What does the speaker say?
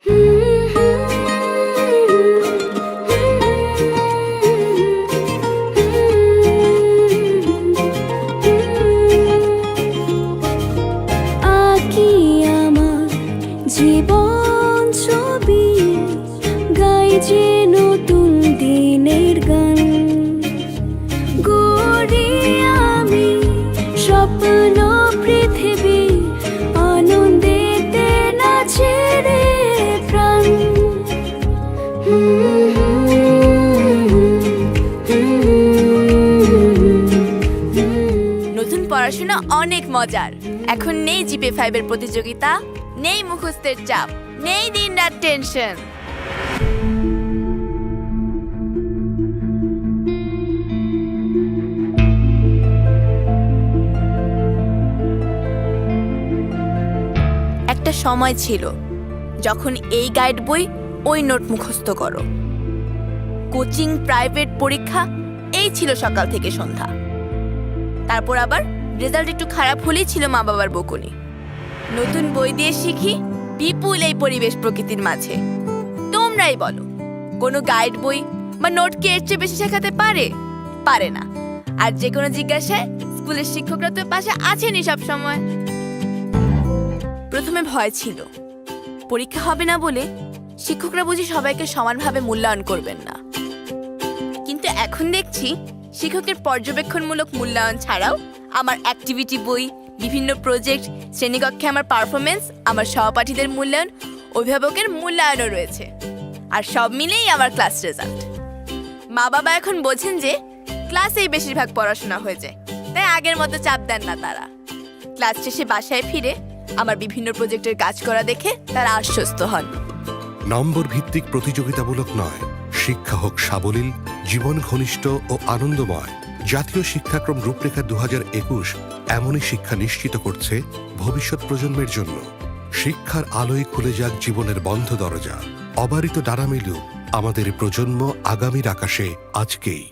আকি আমার জীবন ছবি, গাই যে নতুন দিনের গান, গড়ি আমি স্বপ্ন পৃথিবী, আনন্দেতে নাচে রে প্রাণ। নতুন পড়াশোনা অনেক মজার। এখন নেই জিপে 5 এর প্রতিযোগিতা, নেই মুখস্থের চাপ, নেই দিনরাত টেনশন। একটা সময় ছিল যখন এই গাইড বই ওই নোট মুখস্থ করো, কোচিং, প্রাইভেট, পরীক্ষা, এই ছিল সকাল থেকে সন্ধ্যা। তারপর আবার রেজাল্ট একটু খারাপ হলেই ছিল মা বাবার বকুনি। নতুন বই দিয়ে শিখি বিপুল এই পরিবেশ প্রকৃতির মাঝে। তোমরাই বলো, কোনো গাইড বই বা নোট কি এর চেয়ে বেশি শেখাতে পারে? পারে না। আর যে কোনো জিজ্ঞাসায় স্কুলের শিক্ষকরা তো পাশে আছেনই সব সময়। প্রথমে ভয় ছিল, পরীক্ষা হবে না বলে শিক্ষকরা বুঝি সবাইকে সমানভাবে মূল্যায়ন করবেন না। কিন্তু এখন দেখছি শিক্ষকের পর্যবেক্ষণমূলক মূল্যায়ন ছাড়াও আমার অ্যাক্টিভিটি বই, বিভিন্ন প্রজেক্ট, শ্রেণীকক্ষে আমার পারফরমেন্স, আমার সহপাঠীদের মূল্যায়ন, অভিভাবকের মূল্যায়নও রয়েছে। আর সব মিলেই আমার ক্লাস রেজাল্ট। মা বাবা এখন বোঝেন যে ক্লাসেই বেশিরভাগ পড়াশোনা হয়ে যায়, তাই আগের মতো চাপ দেন না তারা। ক্লাস শেষে বাসায় ফিরে আমার বিভিন্ন প্রজেক্টের কাজ করা দেখে তারা আশ্বস্ত হন। নম্বর ভিত্তিক প্রতিযোগিতামূলক নয়, শিক্ষা হোক সাবলীল, জীবন ঘনিষ্ঠ ও আনন্দময়। জাতীয় শিক্ষাক্রম রূপরেখা 2021 এমনই শিক্ষা নিশ্চিত করছে ভবিষ্যৎ প্রজন্মের জন্য। শিক্ষার আলোয় খুলে যাক জীবনের বন্ধ দরজা, অবারিত ডানা মেলুক আমাদের প্রজন্ম আগামীর আকাশে আজকেই।